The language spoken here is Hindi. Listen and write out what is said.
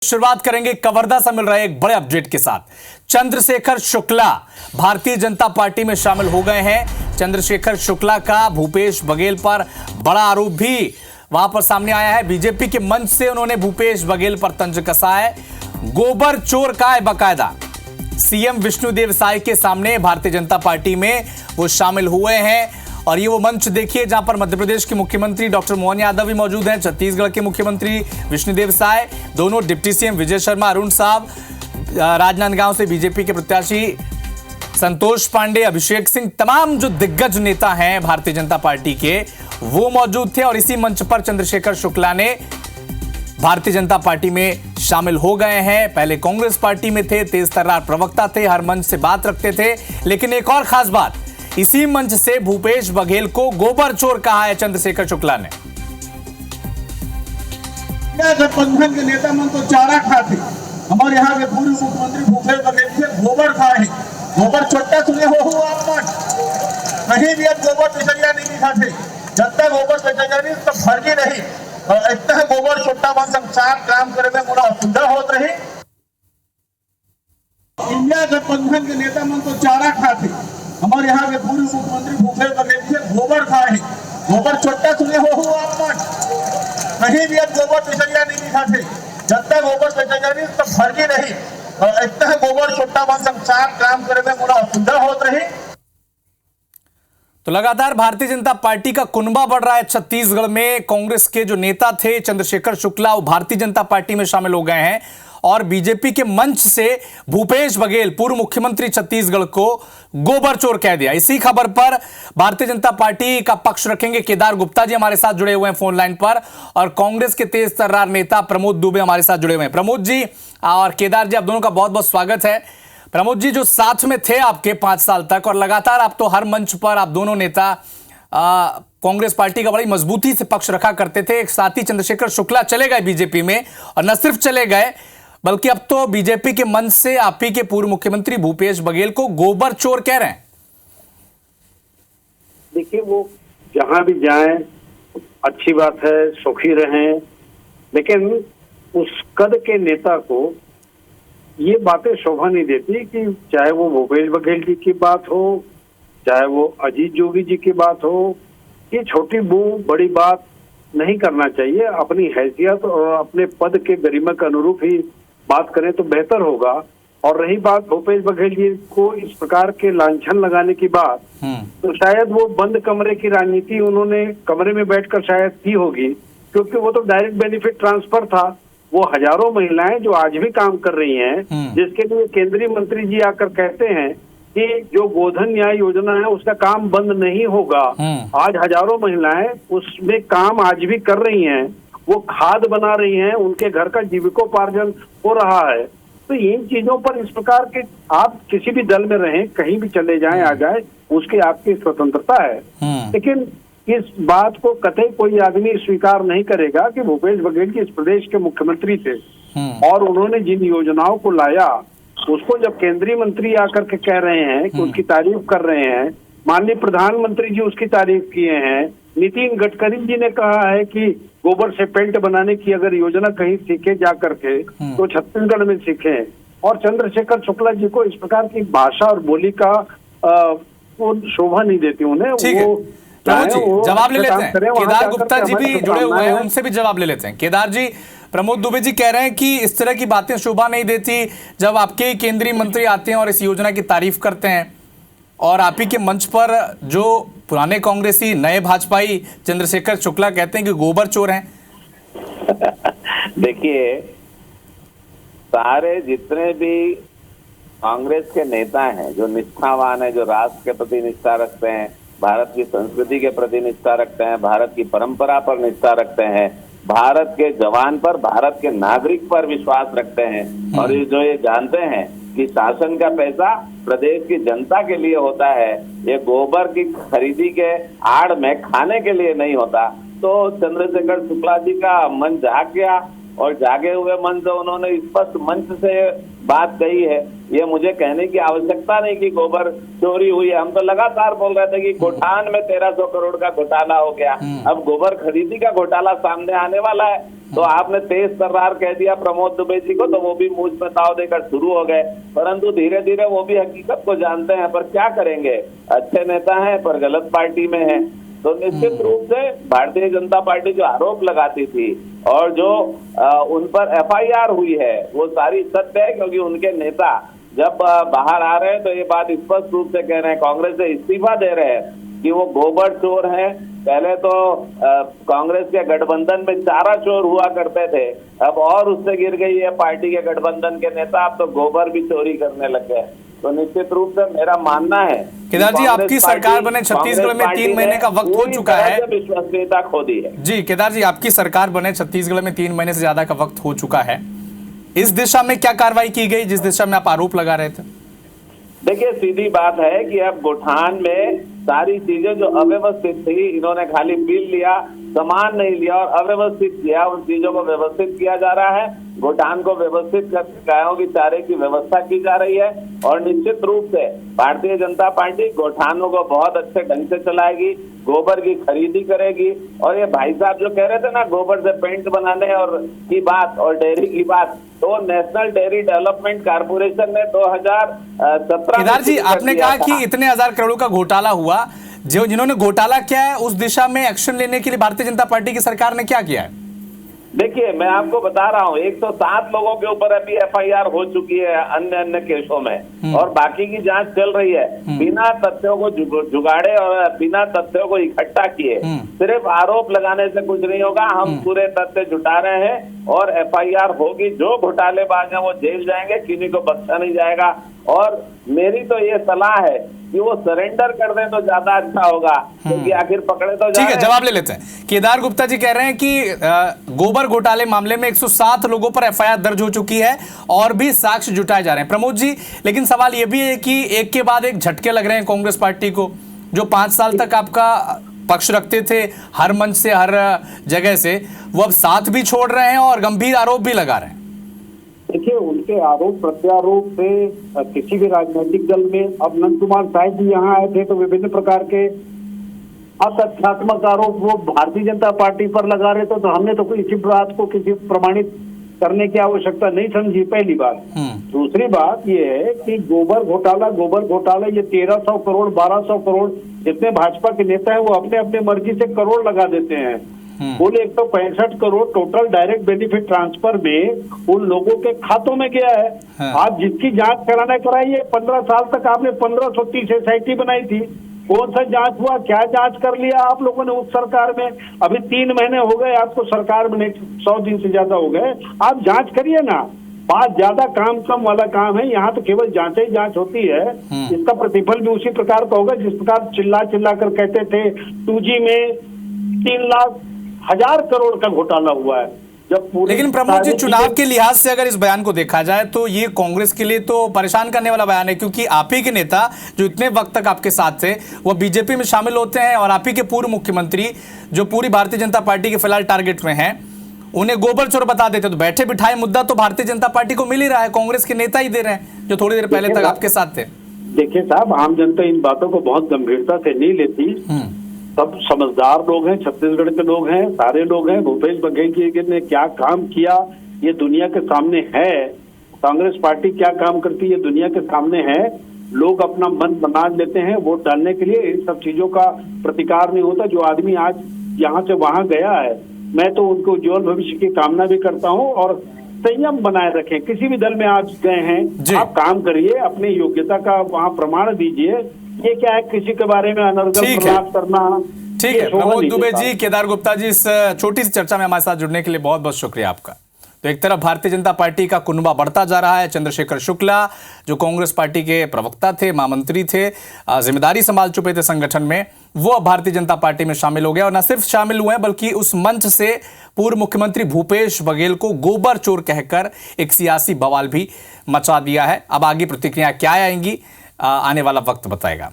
शुरुआत करेंगे कवर्धा से मिल रहे एक बड़े अपडेट के साथ। चंद्रशेखर शुक्ला भारतीय जनता पार्टी में शामिल हो गए हैं। चंद्रशेखर शुक्ला का भूपेश बघेल पर बड़ा आरोप भी वहां पर सामने आया है। बीजेपी के मंच से उन्होंने भूपेश बघेल पर तंज कसा है। गोबर चोर का है बकायदा। सीएम विष्णुदेव साय के सामने भारतीय जनता पार्टी में वो शामिल हुए हैं और ये वो मंच देखिए जहां पर मध्य प्रदेश के मुख्यमंत्री डॉक्टर मोहन यादव भी मौजूद हैं, छत्तीसगढ़ के मुख्यमंत्री विष्णुदेव साय, दोनों डिप्टी सीएम विजय शर्मा, अरुण साहब, राजनांदगांव से बीजेपी के प्रत्याशी संतोष पांडे, अभिषेक सिंह, तमाम जो दिग्गज नेता हैं भारतीय जनता पार्टी के वो मौजूद थे। और इसी मंच पर चंद्रशेखर शुक्ला ने भारतीय जनता पार्टी में शामिल हो गए हैं। पहले कांग्रेस पार्टी में थे, तेज तर्रार प्रवक्ता थे, हर मंच से बात रखते थे। लेकिन एक और खास बात, इसी मंच से भूपेश बघेल को गोबर चोर कहा है चंद्रशेखर शुक्ला ने। गठबंधन के नेता मन तो चारा खाते, हमारे यहाँ के पूर्व मुख्यमंत्री भूपेश बघेल से गोबर खाए। गोबर छोटा सुने हो आप मन कहीं भी अब गोबर पिछड़िया नहीं दिखाते। जब तक गोबर पिछड़िया नहीं तब फर्जी नहीं। इतना गोबर छोटा मन संसार काम करे में पूरा असुविधा होत रही। इंडिया गठबंधन के नेता मन तो चारा खाते, हमारे यहाँ के पूर्व मुख्यमंत्री भूपेश बघेल से गोबर खाए। गोबर छोटा सुने हो आप मन कहीं भी अब गोबर पिछड़िया नहीं दिखाते। जब तक गोबर पिछड़िया नहीं तब फर्जी नहीं। इतना गोबर छोटा मन संसार काम करे में पूरा असुविधा होत रही। तो लगातार भारतीय जनता पार्टी का कुनबा बढ़ रहा है। छत्तीसगढ़ में कांग्रेस के जो नेता थे चंद्रशेखर शुक्ला वो भारतीय जनता पार्टी में शामिल हो गए हैं और बीजेपी के मंच से भूपेश बघेल पूर्व मुख्यमंत्री छत्तीसगढ़ को गोबर चोर कह दिया। इसी खबर पर भारतीय जनता पार्टी का पक्ष रखेंगे केदार गुप्ता जी हमारे साथ जुड़े हुए हैं फोन लाइन पर और कांग्रेस के तेज तर्रार नेता प्रमोद दुबे हमारे साथ जुड़े हुए हैं। प्रमोद जी और केदार जी, आप दोनों का बहुत बहुत स्वागत है। प्रमोद जी, जो साथ में थे आपके 5 साल तक और लगातार आप तो हर मंच पर आप दोनों नेता कांग्रेस पार्टी का बड़ी मजबूती से पक्ष रखा करते थे। एक साथी चंद्रशेखर शुक्ला चले गए बीजेपी में और न सिर्फ चले गए बल्कि अब तो बीजेपी के मंच से आप ही के पूर्व मुख्यमंत्री भूपेश बघेल को गोबर चोर कह रहे हैं। देखिए, वो जहां भी जाएं अच्छी बात है, सुखी रहें, लेकिन उस कद के नेता को ये बातें शोभा नहीं देती कि चाहे वो भूपेश बघेल जी की बात हो, चाहे वो अजीत जोगी जी की बात हो, ये छोटी बड़ी बात नहीं करना चाहिए। अपनी हैसियत और अपने पद के गरिमा के अनुरूप ही बात करें तो बेहतर होगा। और रही बात भूपेश बघेल जी को इस प्रकार के लांछन लगाने की बात, तो शायद वो बंद कमरे की राजनीति उन्होंने कमरे में बैठकर शायद की होगी, क्योंकि वो तो डायरेक्ट बेनिफिट ट्रांसफर था। वो हजारों महिलाएं जो आज भी काम कर रही हैं, जिसके लिए केंद्रीय मंत्री जी आकर कहते हैं कि जो गोधन न्याय योजना है उसका काम बंद नहीं होगा। आज हजारों महिलाएं उसमें काम आज भी कर रही हैं, वो खाद बना रही हैं, उनके घर का जीविकोपार्जन हो रहा है। तो इन चीजों पर इस प्रकार के आप किसी भी दल में रहें, कहीं भी चले जाएं आ जाए, उसकी आपकी स्वतंत्रता है। लेकिन इस बात को कतई कोई आदमी स्वीकार नहीं करेगा कि भूपेश बघेल जी इस प्रदेश के मुख्यमंत्री थे और उन्होंने जिन योजनाओं को लाया उसको जब केंद्रीय मंत्री आकर के कह रहे हैं कि उसकी तारीफ कर रहे हैं, माननीय प्रधानमंत्री जी उसकी तारीफ किए हैं, नितिन गडकरी जी ने कहा है कि गोबर से पेंट बनाने की अगर योजना कहीं सीखे जा करके तो छत्तीसगढ़ में सीखे। और चंद्रशेखर शुक्ला जी को इस प्रकार की भाषा और बोली का वो शोभा नहीं देती उन्हें। वो जवाब ले लेते हैं। केदार गुप्ता जी भी जुड़े हुए हैं, उनसे भी जवाब ले लेते हैं। केदार जी, प्रमोद दुबे जी कह रहे हैं कि इस तरह की बातें शोभा नहीं देती जब आपके केंद्रीय मंत्री आते हैं और इस योजना की तारीफ करते हैं और आप ही के मंच पर जो पुराने कांग्रेसी नए भाजपाई चंद्रशेखर शुक्ला कहते हैं कि गोबर चोर हैं। देखिए, सारे जितने भी कांग्रेस के नेता हैं जो निष्ठावान है, जो राष्ट्र के प्रति निष्ठा रखते हैं, भारत की संस्कृति के प्रति निष्ठा रखते हैं, भारत की परंपरा पर निष्ठा रखते हैं, भारत के जवान पर, भारत के नागरिक पर विश्वास रखते हैं और जो ये जानते हैं कि शासन का पैसा प्रदेश की जनता के लिए होता है, ये गोबर की खरीदी के आड़ में खाने के लिए नहीं होता। तो चंद्रशेखर शुक्ला जी का मन जाग गया और जागे हुए मन से उन्होंने स्पष्ट मंच से बात कही है, ये मुझे कहने की आवश्यकता नहीं कि गोबर चोरी हुई है। हम तो लगातार बोल रहे थे कि गोठान में 1300 करोड़ का घोटाला हो गया, अब गोबर खरीदी का घोटाला सामने आने वाला है। तो आपने तेज तर्रार कह दिया प्रमोद दुबे जी को, तो वो भी मुझ में दाव देकर शुरू हो गए, परंतु धीरे धीरे वो भी हकीकत को जानते हैं। पर क्या करेंगे, अच्छे नेता हैं पर गलत पार्टी में है। तो निश्चित रूप से भारतीय जनता पार्टी जो आरोप लगाती थी और जो उन पर FIR हुई है वो सारी सत्य है, क्योंकि उनके नेता जब बाहर आ रहे हैं तो ये बात स्पष्ट रूप से कह रहे हैं, कांग्रेस से इस्तीफा दे रहे हैं कि वो गोबर चोर हैं। पहले तो कांग्रेस के गठबंधन में चारा चोर हुआ करते थे, अब और उससे गिर गई है पार्टी के गठबंधन के नेता, अब तो गोबर भी चोरी करने लग गए। तो निश्चित रूप से मेरा मानना है केदार जी, आपकी सरकार बने छत्तीसगढ़ में 3 महीने का वक्त हो चुका है। विश्वसनीयता खो दी है जी केदार जी, आपकी सरकार बने छत्तीसगढ़ में 3 महीने से ज्यादा का वक्त हो चुका है। इस दिशा में क्या कार्रवाई की गई जिस दिशा में आप आरोप लगा रहे थे? देखिए, सीधी बात है कि अब गोठान में सारी चीजें जो अव्यवस्थित थी, इन्होंने खाली बिल लिया, सामान नहीं लिया और अव्यवस्थित किया। उन चीजों को व्यवस्थित किया जा रहा है, गोठान को व्यवस्थित करके गायों की चारे की व्यवस्था की जा रही है और निश्चित रूप से भारतीय जनता पार्टी गोठानों को बहुत अच्छे ढंग से चलाएगी, गोबर की खरीदी करेगी। और ये भाई साहब जो कह रहे थे ना गोबर से पेंट बनाने और की बात और डेयरी की बात, तो नेशनल डेयरी डेवलपमेंट कारपोरेशन ने 2017 केदार जी, आपने कहा कि इतने 1000 करोड़ का घोटाला हुआ, जो जिन्होंने घोटाला किया है उस दिशा में एक्शन लेने के लिए भारतीय जनता पार्टी की सरकार ने क्या किया है? देखिए, मैं आपको बता रहा हूँ 107 लोगों के ऊपर अभी FIR हो चुकी है अन्य केसों में और बाकी की जांच चल रही है। बिना तथ्यों को जुगाड़े और बिना तथ्यों को इकट्ठा किए सिर्फ आरोप लगाने से कुछ नहीं होगा। हम पूरे तथ्य जुटा रहे हैं और FIR होगी। जो घोटालेबाज हैं वो जेल जाएंगे, किन्हीं को बख्शा नहीं जाएगा। और मेरी तो ये सलाह है कि वो सरेंडर कर दें तो ज्यादा अच्छा होगा, क्योंकि आखिर पकड़े तो ठीक है, जवाब ले लेते हैं। केदार गुप्ता जी कह रहे हैं कि गोबर घोटाले मामले में 107 लोगों पर FIR दर्ज हो चुकी है और भी साक्ष्य जुटाए जा रहे हैं। प्रमोद जी, लेकिन सवाल यह भी है कि एक के बाद एक झटके लग रहे हैं कांग्रेस पार्टी को, जो 5 साल तक आपका पक्ष रखते थे हर मंच से हर जगह से, वो अब साथ भी छोड़ रहे हैं और गंभीर आरोप भी लगा रहे हैं। देखिए, उनके आरोप प्रत्यारोप से किसी भी राजनीतिक दल में, अब नंद कुमार साहिब भी यहाँ आए थे तो विभिन्न प्रकार के अतथ्यात्मक आरोप वो भारतीय जनता पार्टी पर लगा रहे थे, तो हमने तो इसी बात को किसी प्रमाणित करने की आवश्यकता नहीं समझी, पहली बात। दूसरी बात ये है कि गोबर घोटाला ये 1300 करोड़ 1200 करोड़ जितने भाजपा के नेता हैं वो अपने अपने मर्जी से करोड़ लगा देते हैं। कुल 165 crore total direct benefit transfer में उन लोगों के खातों में गया है। आप जिसकी जांच कराना कराइए, 15 साल तक आपने 1530 SIT बनाई थी, कौन सा जांच हुआ, क्या जांच कर लिया आप लोगों ने उस सरकार में? अभी 3 महीने हो गए आपको सरकार में, 100 दिन से ज्यादा हो गए, आप जांच करिए ना। बात ज्यादा काम कम वाला काम है, यहाँ तो केवल जांच ही जांच होती है। इसका प्रतिफल भी उसी प्रकार का होगा जिस प्रकार चिल्ला कर कहते थे 2G में 3,00,000 करोड़ का घोटाला हुआ है। लेकिन प्रमोद जी, चुनाव के लिहाज से अगर इस बयान को देखा जाए तो ये कांग्रेस के लिए तो परेशान करने वाला बयान है, क्योंकि आप ही के नेता जो इतने वक्त तक आपके साथ थे वो बीजेपी में शामिल होते हैं और आप ही के पूर्व मुख्यमंत्री जो पूरी भारतीय जनता पार्टी के फिलहाल टारगेट में हैं, उन्हें गोबर चोर बता देते। तो बैठे बिठाए मुद्दा तो भारतीय जनता पार्टी को मिल ही रहा है, कांग्रेस के नेता ही दे रहे हैं जो थोड़ी देर पहले तक आपके साथ थे। देखिए साहब, आम जनता इन बातों को बहुत गंभीरता से नहीं लेती। सब समझदार लोग हैं, छत्तीसगढ़ के लोग हैं, सारे लोग हैं। भूपेश बघेल जी ने क्या काम किया ये दुनिया के सामने है, कांग्रेस पार्टी क्या काम करती है ये दुनिया के सामने है। लोग अपना मन बना लेते हैं वोट डालने के लिए, इन सब चीजों का प्रतिकार नहीं होता। जो आदमी आज यहाँ से वहां गया है, मैं तो उनको उज्जवल भविष्य की कामना भी करता हूँ और संयम बनाए रखें। किसी भी दल में आज गए हैं, आप काम करिए, अपनी योग्यता का वहाँ प्रमाण दीजिए। ये क्या है किसी के बारे में अनर्गल प्रयास करना। ठीक है प्रमोद दुबे जी, केदार गुप्ता जी, इस छोटी सी चर्चा में हमारे साथ जुड़ने के लिए बहुत बहुत शुक्रिया आपका। तो एक तरफ भारतीय जनता पार्टी का कुनबा बढ़ता जा रहा है। चंद्रशेखर शुक्ला जो कांग्रेस पार्टी के प्रवक्ता थे, महामंत्री थे, जिम्मेदारी संभाल चुके थे संगठन में, वो अब भारतीय जनता पार्टी में शामिल हो गया और न सिर्फ शामिल हुए हैं बल्कि उस मंच से पूर्व मुख्यमंत्री भूपेश बघेल को गोबर चोर कहकर एक सियासी बवाल भी मचा दिया है। अब आगे प्रतिक्रिया क्या आएंगी आने वाला वक्त बताएगा।